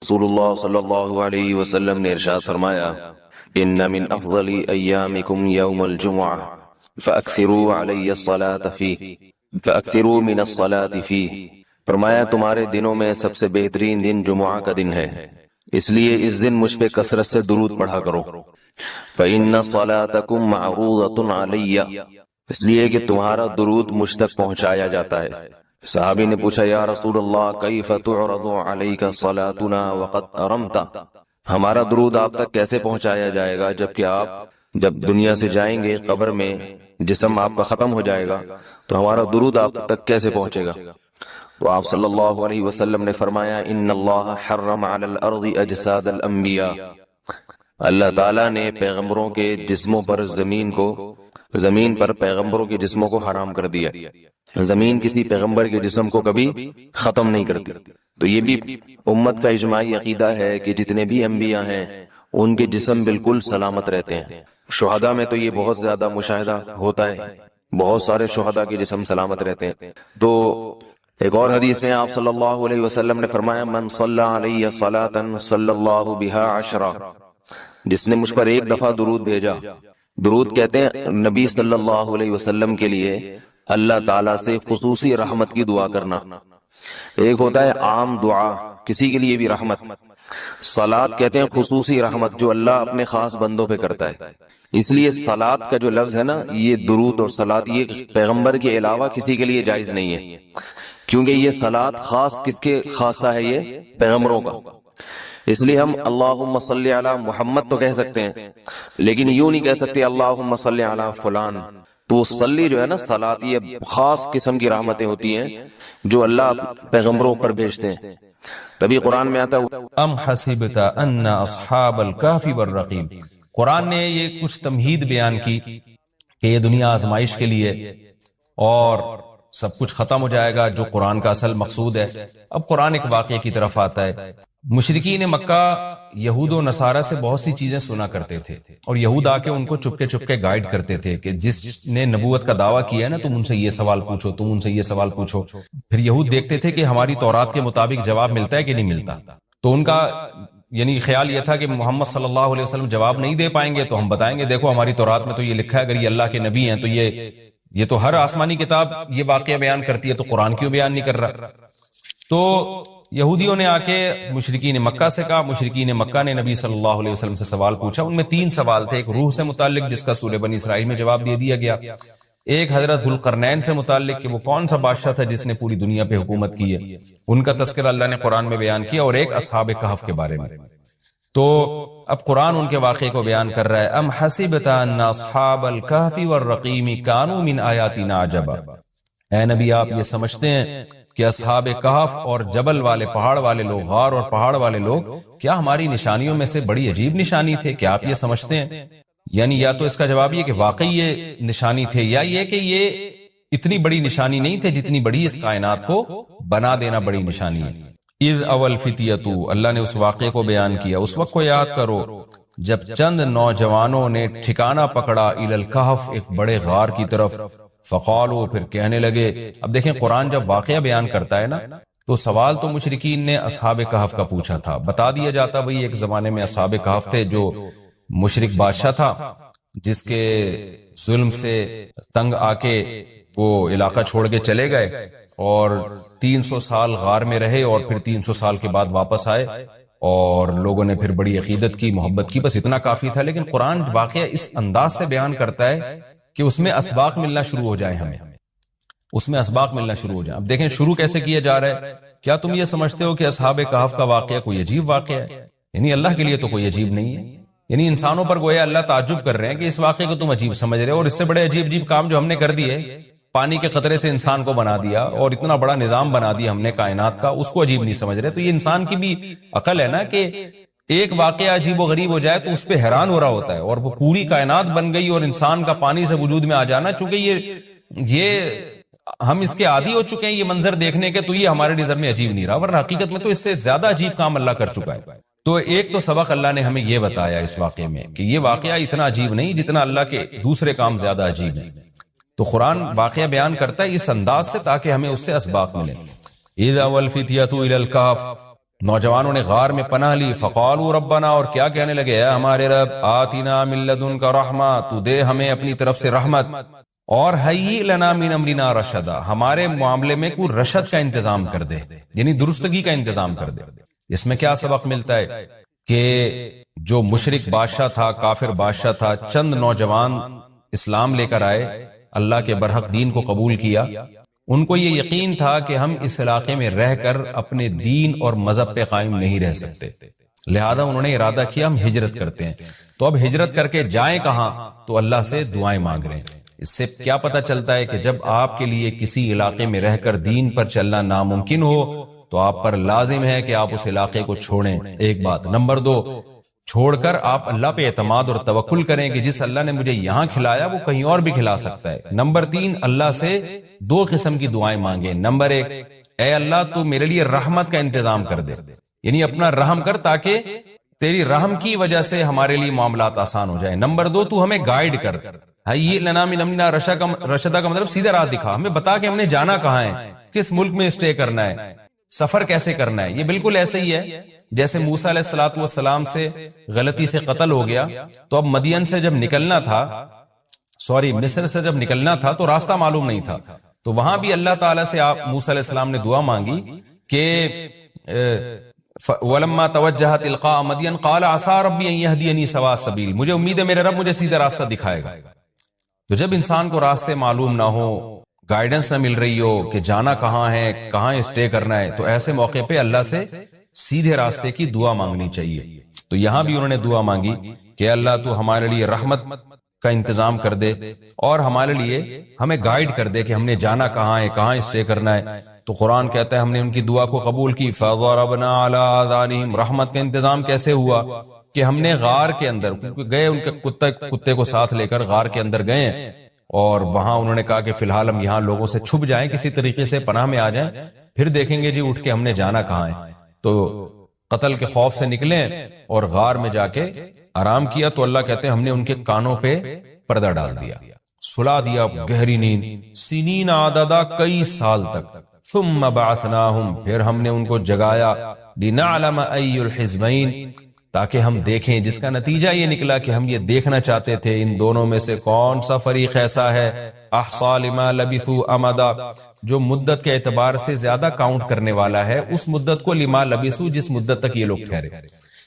رسول اللہ صلی اللہ علیہ وسلم نے ارشاد فرمایا ان من افضل ایامکم یوم الجمعہ فاکثروا علی الصلاة فیہ فاکثروا من الصلاة فیہ، فرمایا تمہارے دنوں میں سب سے بہترین دن جمعہ کا دن ہے، اس لیے اس دن مجھ پہ کثرت سے درود پڑھا کرو۔ فإن صلاتکم معروضۃ علی، اس لیے کہ تمہارا درود مجھ تک پہنچایا جاتا ہے۔ صحابی نے پوچھا یا رسول اللہ کیف تعرض علیک صلاتنا وقد ارمت، ہمارا درود آپ تک کیسے پہنچایا جائے گا جبکہ آپ جب دنیا سے جائیں گے قبر میں جسم آپ کا ختم ہو جائے گا تو ہمارا درود آپ تک کیسے پہنچے گا؟ تو آپ صلی اللہ علیہ وسلم نے فرمایا ان اللہ حرم علی الارض اجساد الانبیاء، اللہ تعالیٰ نے پیغمبروں کے جسموں پر زمین پر پیغمبروں کے جسموں کو حرام کر دیا، زمین کسی پیغمبر کے جسم کو کبھی ختم نہیں کرتی۔ تو یہ بھی امت کا اجماعی عقیدہ ہے کہ جتنے بھی انبیاء ہیں ان کے جسم بالکل سلامت رہتے ہیں۔ شہداء میں تو یہ بہت زیادہ مشاہدہ ہوتا ہے، بہت سارے شہداء کے جسم سلامت رہتے ہیں۔ تو ایک اور حدیث میں آپ صلی اللہ علیہ وسلم نے فرمایا من صلی علیہ صلاۃ صلی اللہ بہا عشرہ، جس نے مجھ پر ایک دفعہ درود بھیجا، درود کہتے ہیں نبی صلی اللہ علیہ وسلم کے لیے اللہ تعالیٰ سے خصوصی رحمت کی دعا کرنا، ایک ہوتا ہے عام دعا کسی کے لیے بھی رحمت، صلاۃ کہتے ہیں خصوصی رحمت جو اللہ اپنے خاص بندوں پہ کرتا ہے۔ اس لیے صلاۃ کا جو لفظ ہے نا، یہ درود اور صلاۃ یہ پیغمبر کے علاوہ کسی کے لیے جائز نہیں ہے، کیونکہ یہ صلاۃ خاص کس کے خاصہ ہے؟ یہ پیغمبروں کا۔ اس لیے ہم اللہم صلی علی محمد تو کہہ سکتے ہیں لیکن یوں نہیں کہہ سکتے اللہم صلی علی فلان۔ تو صلی جو ہے نا صلاۃ، یہ خاص قسم کی رحمتیں ہوتی ہیں جو اللہ پیغمبروں پر بھیجتے ہیں۔ تبھی قرآن میں آتا ہے ام حسبت ان اصحاب الکہف والرقیم، قرآن نے یہ کچھ تمہید بیان کی کہ یہ دنیا آزمائش کے لیے اور سب کچھ ختم ہو جائے گا جو قرآن کا اصل مقصود ہے۔ اب قرآن ایک واقعے کی طرف آتا ہے۔ مشرکین مکہ یہود و نصارہ سے بہت سی چیزیں سنا کرتے تھے اور یہود آ کے ان کو چپکے گائیڈ کرتے تھے کہ جس نے نبوت کا دعویٰ کیا ہے نا، تم ان سے یہ سوال پوچھو، تم ان سے یہ سوال پوچھو۔ پھر یہود دیکھتے تھے کہ ہماری تورات کے مطابق جواب ملتا ہے کہ نہیں ملتا، تو ان کا یعنی خیال یہ تھا کہ محمد صلی اللہ علیہ وسلم جواب نہیں دے پائیں گے تو ہم بتائیں گے دیکھو ہماری تورات میں تو یہ لکھا ہے، اگر یہ اللہ کے نبی ہیں تو یہ تو ہر آسمانی کتاب یہ واقعہ بیان کرتی ہے، تو قرآن کیوں بیان نہیں کر رہا؟ تو یہودیوں نے آ کے مشرکین مکہ سے کہا، مشرکین مکہ نے نبی صلی اللہ علیہ وسلم سے سوال پوچھا۔ ان میں 3 سوال تھے، ایک روح سے متعلق جس کا سورہ بنی اسرائیل میں جواب دے دیا گیا، ایک حضرت ذوالقرنین سے متعلق کہ وہ کون سا بادشاہ تھا جس نے پوری دنیا پہ حکومت کی ہے، ان کا تذکرہ اللہ نے قرآن میں بیان کیا، اور ایک اصحاب کہف کے بارے میں۔ تو اب قرآن ان کے واقعے کو بیان کر رہا ہے۔ ام حسبت ان اصحاب الکہف والرقیم کانوا من آیاتنا عجبا، اے نبی آپ یہ سمجھتے ہیں کہ اصحاب کہف اور جبل والے پہاڑ والے لوگ، غار اور پہاڑ والے لوگ کیا ہماری نشانیوں میں سے بڑی عجیب نشانی تھے؟ کیا آپ یہ سمجھتے ہیں؟ یعنی یا تو اس کا جواب یہ کہ واقعی یہ نشانی تھے، یا یہ کہ یہ اتنی بڑی نشانی نہیں تھے جتنی بڑی اس کائنات کو بنا دینا بڑی نشانی ہے۔ اذ اول فتیتو، اللہ نے اس واقعے کو بیان کیا، اس وقت کو یاد کرو جب چند نوجوانوں نے ٹھکانہ پکڑا الی الکہف، ایک بڑے غار کی طرف، فقالو، پھر کہنے لگے۔ اب دیکھیں قرآن جب واقعہ بیان کرتا ہے نا تو سوال تو مشرکین نے اصحاب کہف کا پوچھا تھا، بتا دیا جاتا بھئی ایک زمانے میں اصحاب کہف تھے جو مشرک بادشاہ تھا جس کے ظلم سے تنگ آ کے وہ علاقہ چھوڑ کے چلے گئے اور 300 سال غار میں رہے اور پھر 300 سال کے بعد واپس آئے اور لوگوں نے پھر بڑی عقیدت کی، محبت کی، بس اتنا کافی تھا۔ لیکن قرآن واقعہ اس انداز سے بیان کرتا ہے کہ اس میں اسباق ملنا شروع ہو جائے، ہمیں اس میں اسباق ملنا شروع ہو جائے۔ اب دیکھیں شروع کیسے کیا جا رہا ہے۔ کیا تم یہ سمجھتے ہو کہ اصحاب کہف کا واقعہ کوئی عجیب واقعہ ہے؟ یعنی اللہ کے لیے تو کوئی عجیب نہیں ہے، یعنی انسانوں پر گویا اللہ تعجب کر رہے ہیں کہ اس واقعے کو تم عجیب سمجھ رہے ہو، اور اس سے بڑے عجیب کام جو ہم نے کر دیے، پانی کے قطرے سے انسان کو بنا دیا اور اتنا بڑا نظام بنا دیا ہم نے کائنات کا، اس کو عجیب نہیں سمجھ رہے۔ تو یہ انسان کی بھی عقل ہے نا کہ ایک واقعہ عجیب و غریب ہو جائے تو اس پہ حیران ہو رہا ہوتا ہے، اور وہ پوری کائنات بن گئی اور انسان کا پانی سے وجود میں آ جانا، چونکہ یہ ہم اس کے عادی ہو چکے ہیں یہ منظر دیکھنے کے، تو یہ ہمارے نظر میں عجیب نہیں رہا، ورنہ حقیقت میں تو اس سے زیادہ عجیب کام اللہ کر چکا ہے۔ تو ایک تو سبق اللہ نے ہمیں یہ بتایا اس واقعے میں کہ یہ واقعہ اتنا عجیب نہیں جتنا اللہ کے دوسرے کام زیادہ عجیب ہیں۔ تو قرآن واقعہ بیان کرتا ہے اس انداز سے تاکہ ہمیں اس سے اسباق ملیں۔ اذا والفتیۃ الی الکہف، نوجوانوں نے غار میں پناہ لی، فقالوا ربنا، اور کیا کہنے لگے، اے ہمارے رب، آتنا من لدنک رحمہ، تو دے ہمیں اپنی طرف سے رحمت، اور ہیئ لنا من امرنا رشدا، ہمارے معاملے میں کوئی رشد کا انتظام کر دے، یعنی درستگی کا انتظام کر دے۔ اس میں کیا سبق ملتا ہے کہ جو مشرک بادشاہ تھا، کافر بادشاہ تھا، چند نوجوان اسلام لے کر آئے، اللہ کے برحق دین کو قبول کیا، ان کو یہ یقین تھا کہ ہم اس علاقے میں رہ کر اپنے دین اور مذہب پہ قائم نہیں رہ سکتے، لہذا انہوں نے ارادہ کیا ہم ہجرت کرتے ہیں۔ تو اب ہجرت کر کے جائیں کہاں؟ تو اللہ سے دعائیں مانگ رہے ہیں۔ اس سے کیا پتہ چلتا ہے کہ جب آپ کے لیے کسی علاقے میں رہ کر دین پر چلنا ناممکن ہو تو آپ پر لازم ہے کہ آپ اس علاقے کو چھوڑیں، ایک بات۔ نمبر دو، چھوڑ کر آپ اللہ پہ اعتماد اور توکل کریں کہ جس اللہ نے مجھے یہاں کھلایا وہ کہیں اور بھی کھلا سکتا ہے۔ نمبر تین، اللہ سے دو قسم کی دعائیں مانگیں۔ نمبر ایک، اے اللہ تو میرے لیے رحمت کا انتظام کر دے، یعنی اپنا رحم کر تاکہ تیری رحم کی وجہ سے ہمارے لیے معاملات آسان ہو جائیں۔ نمبر دو، تو ہمیں گائیڈ کر، ہیئ لنا من امرنا رشدا کا مطلب سیدھا راہ دکھا، ہمیں بتا کہ ہم نے جانا کہاں ہے، کس ملک میں اسٹے کرنا ہے، سفر کیسے کرنا ہے۔ یہ بالکل ایسے ہی ہے جیسے موسیٰ علیہ السلام سے غلطی سے قتل ہو گیا، تو اب مدین سے جب نکلنا تھا، مصر سے جب نکلنا تھا تو راستہ معلوم نہیں تھا، تو وہاں بھی اللہ تعالیٰ سے آپ موسیٰ علیہ السلام نے دعا مانگی کہ وَلَمَّا تَوَجَّهَ تِلْقَاءَ مَدْيَنَ قَالَ عَسَىٰ رَبِّي أَن يَهْدِيَنِي سَوَاءَ السَّبِيلِ، مجھے امید ہے میرے رب مجھے سیدھا راستہ دکھائے گا۔ تو جب انسان کو راستے معلوم نہ ہو، گائیڈنس نہ مل رہی ہو کہ جانا کہاں ہے، کہاں اسٹے کرنا ہے، تو ایسے موقع پہ اللہ سے سیدھے راستے کی دعا مانگنی چاہیے۔ تو یہاں بھی انہوں نے دعا مانگی کہ اللہ تو ہمارے لیے رحمت کا انتظام کر دے اور ہمارے لیے ہمیں گائیڈ کر دے کہ ہم نے جانا کہاں ہے، کہاں اسٹے کرنا ہے۔ تو قرآن کہتا ہے ہم نے ان کی دعا کو قبول کی، فَضَرَبْنَا عَلَىٰ آذَانِهِمْ، رحمت کا انتظام کیسے ہوا کہ ہم نے غار کے اندر گئے، ان کے کتے کو ساتھ لے کر غار کے اندر گئے، اور وہاں انہوں نے کہا کہ فی الحال ہم یہاں لوگوں سے چھپ جائیں، کسی طریقے سے پناہ میں آ جائیں، پھر دیکھیں گے جی اٹھ کے ہم نے جانا کہاں ہے۔ تو قتل کے خوف سے نکلے اور غار میں جا کے آرام کیا، تو اللہ کہتے ہیں ہم نے ان کے کانوں پہ پردہ ڈال دیا، سلا دیا گہری نیند، سنین عددا، کئی سال تک، ثم بعثناہم، پھر ہم نے ان کو جگایا، لنعلم ای الحزبین، تاکہ ہم دیکھیں، جس کا نتیجہ یہ نکلا کہ ہم یہ دیکھنا چاہتے تھے ان دونوں میں سے کون سا فریق ایسا ہے احصیٰ لما لبثوا امدا، جو مدت کے اعتبار سے زیادہ کاؤنٹ کرنے والا ہے اس مدت کو، لما لبثوا، جس مدت تک یہ لوگ ٹھہرے۔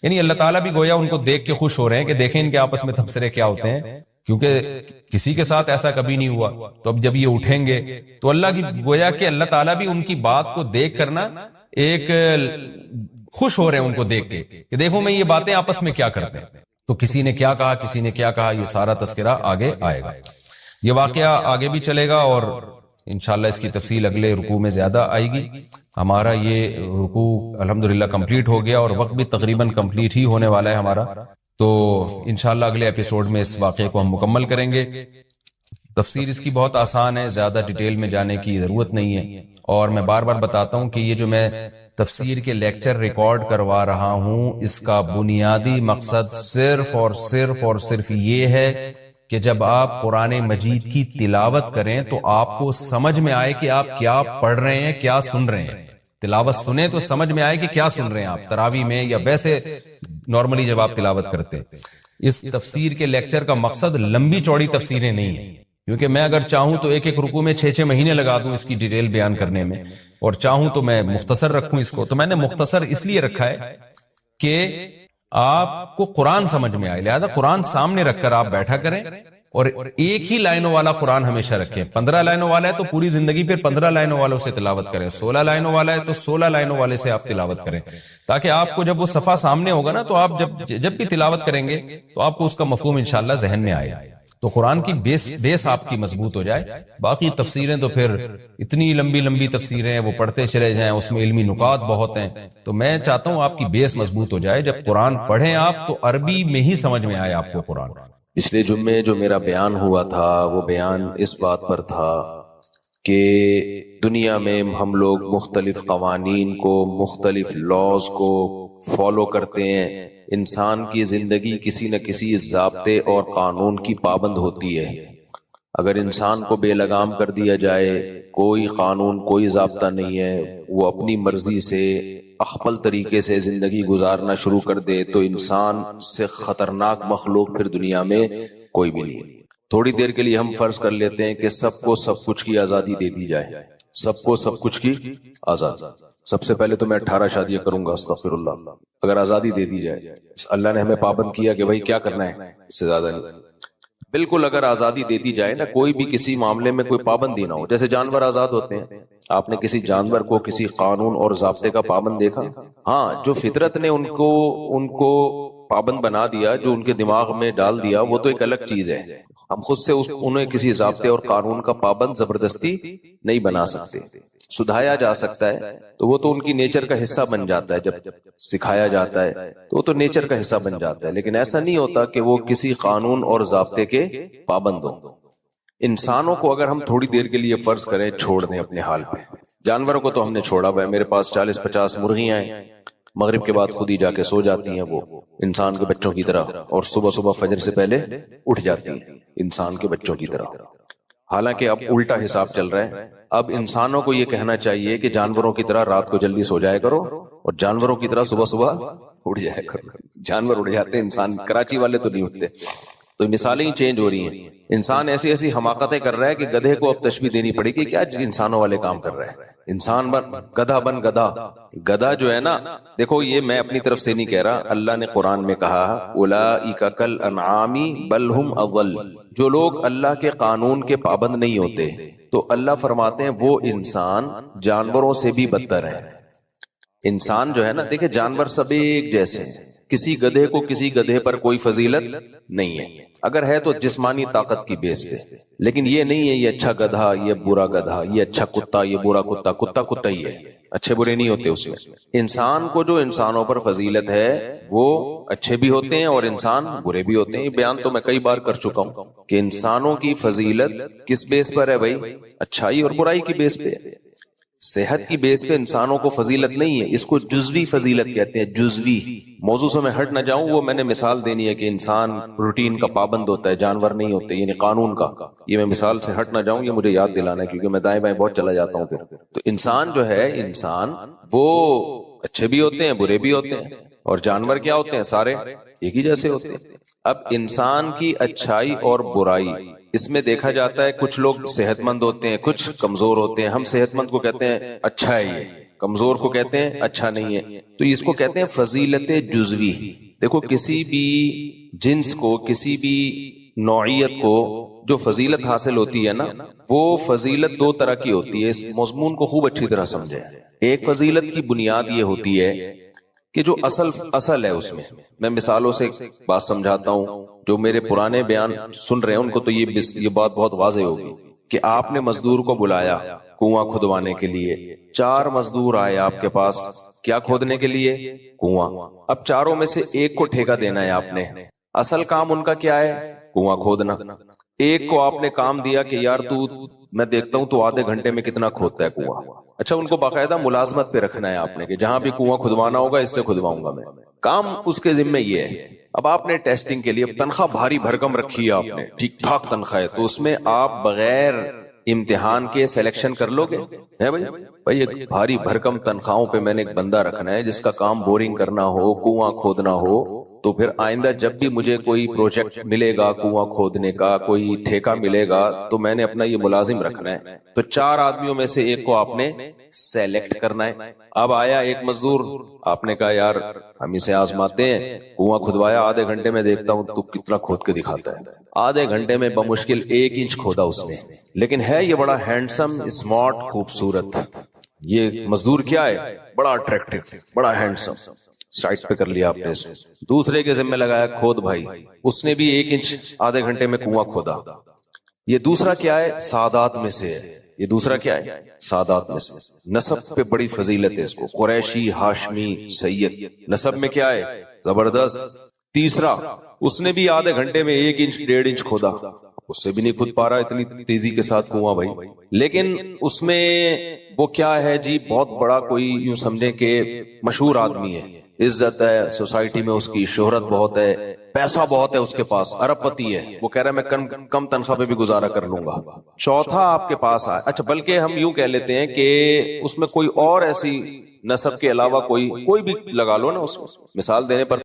یعنی اللہ تعالیٰ بھی گویا ان کو دیکھ کے خوش ہو رہے ہیں کہ دیکھیں ان کے آپس میں تبصرے کیا ہوتے ہیں، کیونکہ کسی کے ساتھ ایسا کبھی نہیں ہوا۔ تو اب جب یہ اٹھیں گے تو اللہ کی گویا کہ اللہ تعالیٰ بھی ان کی بات کو دیکھ کرنا ایک خوش ہو رہے ہیں ان کو دیکھ کے کہ دیکھو میں یہ باتیں آپس میں کیا کرتے ہیں۔ تو کسی نے کیا کہا، کسی نے کیا کہا، یہ سارا تذکرہ آگے آئے گا۔ یہ واقعہ آگے بھی چلے گا اور انشاءاللہ اس کی تفصیل اگلے رکوع میں زیادہ آئے گی۔ ہمارا یہ رکوع الحمدللہ کمپلیٹ ہو گیا اور وقت بھی تقریباً کمپلیٹ ہی ہونے والا ہے ہمارا، تو انشاءاللہ اگلے ایپیسوڈ میں اس واقعے کو ہم مکمل کریں گے۔ تفسیر اس کی بہت آسان ہے، زیادہ ڈیٹیل میں جانے کی ضرورت نہیں ہے، اور میں بار بار بتاتا ہوں کہ یہ جو میں تفسیر کے لیکچر ریکارڈ کروا رہا ہوں، اس کا بنیادی مقصد صرف اور صرف یہ ہے کہ جب آپ قرآن مجید کی تلاوت کریں تو آپ کو سمجھ میں آئے کہ آپ کیا پڑھ رہے ہیں، کیا سن رہے ہیں۔ تلاوت سنیں تو سمجھ میں آئے کہ کیا سن رہے ہیں آپ، تراویح میں یا ویسے نارملی جب آپ تلاوت کرتے ہیں۔ اس تفسیر کے لیکچر کا مقصد لمبی چوڑی تفسیریں نہیں ہیں، کیونکہ میں اگر چاہوں تو ایک رکوع میں 6 مہینے لگا دوں اس کی ڈیٹیل بیان کرنے میں، اور چاہوں تو میں مختصر رکھوں اس کو۔ تو میں نے مختصر اس لیے رکھا ہے کہ آپ کو قرآن سمجھ میں آئے، لہذا قرآن سامنے رکھ کر آپ بیٹھا کریں اور ایک ہی لائنوں والا قرآن ہمیشہ رکھیں۔ 15 لائنوں والا ہے تو پوری زندگی پھر 15 لائنوں والوں سے تلاوت کریں، 16 لائنوں والا ہے تو 16 لائنوں والے سے آپ تلاوت کریں، تاکہ آپ کو جب وہ صفحہ سامنے ہوگا نا تو آپ جب بھی تلاوت کریں گے تو آپ کو اس کا مفہوم انشاءاللہ ذہن میں آئے، تو قرآن کی بیس آپ کی مضبوط ہو جائے۔ باقی تفسیریں تو پھر اتنی لمبی تفسیریں وہ پڑھتے چلے جائیں، اس میں علمی نکات بہت ہیں، تو میں چاہتا ہوں آپ کی بیس مضبوط ہو جائے، جب قرآن پڑھیں آپ تو عربی میں ہی سمجھ میں آئے آپ کو قرآن۔ پچھلے جمعے جو میرا بیان ہوا تھا وہ بیان اس بات پر تھا کہ دنیا میں ہم لوگ مختلف قوانین کو، مختلف لاز کو فالو کرتے ہیں، انسان کی زندگی کسی نہ کسی ضابطے اور قانون کی پابند ہوتی ہے۔ اگر انسان کو بے لگام کر دیا جائے، کوئی قانون کوئی ضابطہ نہیں ہے، وہ اپنی مرضی سے اخپل طریقے سے زندگی گزارنا شروع کر دے تو انسان سے خطرناک مخلوق پھر دنیا میں کوئی بھی نہیں ہے۔ تھوڑی دیر کے لیے ہم فرض کر لیتے ہیں کہ سب کو سب کچھ کی آزادی دے دی جائے، سب کو سب کچھ کی آزادی۔ سب سے پہلے تو میں 18 شادیاں کروں گا، استغفر اللہ، اگر آزادی دے دی جائے۔ اللہ نے ہمیں پابند کیا کہ بھائی کیا کرنا ہے، اس سے زیادہ نہیں۔ بالکل اگر آزادی دے دی جائے نا، کوئی بھی کسی معاملے میں کوئی پابندی نہ ہو، جیسے جانور آزاد ہوتے ہیں، آپ نے کسی جانور کو کسی قانون اور ضابطے کا پابند دیکھا؟ ہاں، جو فطرت نے ان کو پابند بنا دیا، جو ان کے دماغ میں ڈال دیا، وہ تو ایک الگ چیز ہے۔ ہم خود سے انہیں کسی ضابطے اور قانون کا پابند زبردستی نہیں بنا سکتے۔ سدھایا جا سکتا ہے تو وہ تو ان کی نیچر کا حصہ بن جاتا ہے، جب سکھایا جاتا ہے تو وہ تو نیچر کا حصہ بن جاتا ہے، لیکن ایسا نہیں ہوتا کہ وہ کسی قانون اور ضابطے کے پابند ہوں۔ انسانوں کو اگر ہم تھوڑی دیر کے لیے فرض کریں چھوڑ دیں اپنے حال پہ، جانوروں کو تو ہم نے چھوڑا ہوا ہے، میرے پاس 40-50 مرغیاں ہیں، مغرب کے بعد خود ہی جا کے سو جاتی ہیں، وہ انسان کے بچوں کی طرح، اور صبح صبح فجر سے پہلے اٹھ جاتی ہیں انسان کے بچوں کی طرح۔ حالانکہ اب الٹا حساب چل رہا ہے، اب انسانوں کو یہ کہنا چاہیے کہ جانوروں کی طرح رات کو جلدی سو جائے کرو اور جانوروں کی طرح صبح صبح اٹھ جائے کرو۔ جانور اٹھ جاتے ہیں، انسان کراچی والے تو نہیں اٹھتے۔ تو مثالیں ہی چینج ہو رہی ہیں۔ انسان ایسی ایسی حماقتیں کر رہا ہے کہ گدھے کو اب تشبیہ دینی پڑے گی، کیا انسانوں والے کام کر رہا ہے، انسان بن گدھا بن گدھا۔ گدھا جو ہے نا، دیکھو یہ میں اپنی طرف سے نہیں کہہ رہا، اللہ نے قرآن میں کہا اولئک کالانعام بل ہم اضل، جو لوگ اللہ کے قانون کے پابند نہیں ہوتے تو اللہ فرماتے ہیں وہ انسان جانوروں سے بھی بدتر ہے۔ انسان جو ہے نا، دیکھیں جانور سب ایک جیسے ہیں، کسی گدھے کو کسی گدھے پر کوئی فضیلت نہیں ہے، اگر ہے تو جسمانی طاقت کی بیس پہ، لیکن یہ نہیں ہے یہ اچھا گدھا یہ برا گدھا، یہ اچھا کتا یہ برا کتا، کتا کتا ہی ہے، اچھے برے نہیں ہوتے اس میں۔ انسان کو جو انسانوں پر فضیلت ہے وہ اچھے بھی ہوتے ہیں اور انسان برے بھی ہوتے ہیں۔ یہ بیان تو میں کئی بار کر چکا ہوں کہ انسانوں کی فضیلت کس بیس پر ہے بھائی؟ اچھائی اور برائی کی بیس پہ۔ صحت کی بیس پہ انسانوں کو فضیلت نہیں ہے، اس کو جزوی فضیلت کہتے ہیں، جزوی۔ موضوع سے میں ہٹ نہ جاؤں، وہ میں نے مثال دینی ہے کہ انسان روٹین کا پابند ہوتا ہے، جانور نہیں ہوتے، یعنی قانون کا۔ یہ میں مثال سے ہٹ نہ جاؤں، یہ مجھے یاد دلانا ہے کیونکہ میں دائیں بائیں بہت چلا جاتا ہوں پھر۔ تو انسان جو ہے، انسان وہ اچھے بھی ہوتے ہیں برے بھی ہوتے ہیں، اور جانور کیا ہوتے ہیں؟ سارے ایک ہی جیسے ہوتے ہیں۔ اب انسان کی اچھائی اور برائی اس میں دیکھا جاتا ہے، کچھ لوگ صحت مند ہوتے ہیں، کچھ کمزور ہوتے ہیں۔ ہم صحت مند کو کہتے ہیں اچھا ہے یہ، کمزور کو کہتے ہیں اچھا نہیں ہے، تو اس کو کہتے ہیں فضیلت جزوی۔ دیکھو کسی بھی جنس کو، کسی بھی نوعیت کو جو فضیلت حاصل ہوتی ہے نا، وہ فضیلت دو طرح کی ہوتی ہے، اس مضمون کو خوب اچھی طرح سمجھیں۔ ایک فضیلت کی بنیاد یہ ہوتی ہے کہ جو اصل ہے اس میں مثالوں سے بات سمجھاتا ہوں، جو میرے پرانے بیان سن رہے ہیں ان کو تو یہ بات بہت واضح ہوگی کہ آپ نے مزدور کو بلایا کنواں کھدوانے کے لیے، 4 مزدور آئے آپ کے پاس، کیا کھودنے کے لیے؟ کنواں۔ اب چاروں میں سے ایک کو ٹھیکہ دینا ہے آپ نے، اصل کام ان کا کیا ہے؟ کنواں کھودنا۔ ایک کو آپ نے کام دیا کہ یار میں دیکھتا ہوں تو آدھے گھنٹے میں کتنا کھودتا ہے کنواں۔ اچھا، ان کو باقاعدہ ملازمت پہ رکھنا ہے آپ نے کہ جہاں بھی کنواں کھدوانا ہوگا اس سے کھدواؤں گا میں، کام اس کے ذمہ یہ ہے۔ اب آپ نے ٹیسٹنگ کے لیے تنخواہ بھاری بھرکم رکھی ہے، آپ نے ٹھیک ٹھاک تنخواہ ہے، تو اس میں آپ بغیر امتحان کے سلیکشن کر لو گے؟ ہے بھائی یہ بھاری بھرکم تنخواہوں پہ میں نے ایک بندہ رکھنا ہے جس کا کام بورنگ کرنا ہو، کنواں کھودنا ہو، تو پھر آئندہ جب بھی مجھے کوئی پروجیکٹ ملے گا کنواں کھودنے کا، کوئی ٹھیکہ ملے گا، تو میں نے اپنا یہ ملازم رکھنا ہے۔ تو 4 آدمیوں میں سے ایک کو آپ نے سیلیکٹ کرنا ہے۔ اب آیا ایک مزدور، آپ نے کہا یار ہم اسے آزماتے ہیں، کنواں کھدوایا، آدھے گھنٹے میں دیکھتا ہوں تو کتنا کھود کے دکھاتا ہے۔ آدھے گھنٹے میں بمشکل 1 انچ کھودا اس نے، لیکن ہے یہ بڑا ہینڈسم، اسمارٹ، خوبصورت۔ یہ مزدور کیا ہے؟ بڑا اٹریکٹیو، بڑا ہینڈسم۔ سائٹ پہ کر لیا آپ نے اس کو، دوسرے کے ذمہ لگایا کھود بھائی، اس نے بھی 1 انچ آدھے گھنٹے میں کنواں کھودا۔ یہ دوسرا کیا ہے؟ سادات میں سے ہے۔ یہ دوسرا کیا ہے؟ سادات میں سے۔ نسب پہ بڑی فضیلت ہے اس کو، قریشی، ہاشمی، سید، نسب میں کیا ہے؟ زبردست۔ تیسرا، اس نے بھی آدھے گھنٹے میں 1 انچ 1.5 انچ کھودا، اس سے بھی نہیں کھود پا رہا اتنی تیزی کے ساتھ کنواں بھائی، لیکن اس میں وہ کیا ہے جی، بہت بڑا کوئی یوں سمجھیں کہ مشہور آدمی ہے، عزت ہے سوسائٹی میں، اس کی شہرت بہت ہے، پیسہ بہت ہے اس کے پاس، ارب پتی ہے، وہ کہہ رہا ہے میں کم تنخواہ پہ بھی گزارا کر لوں گا. چوتھا آپ کے پاس آئے، اچھا بلکہ ہم یوں کہہ لیتے ہیں کہ اس میں کوئی اور ایسی نسب کے علاوہ کوئی بھی لگا لو نا، اس مثال دینے پر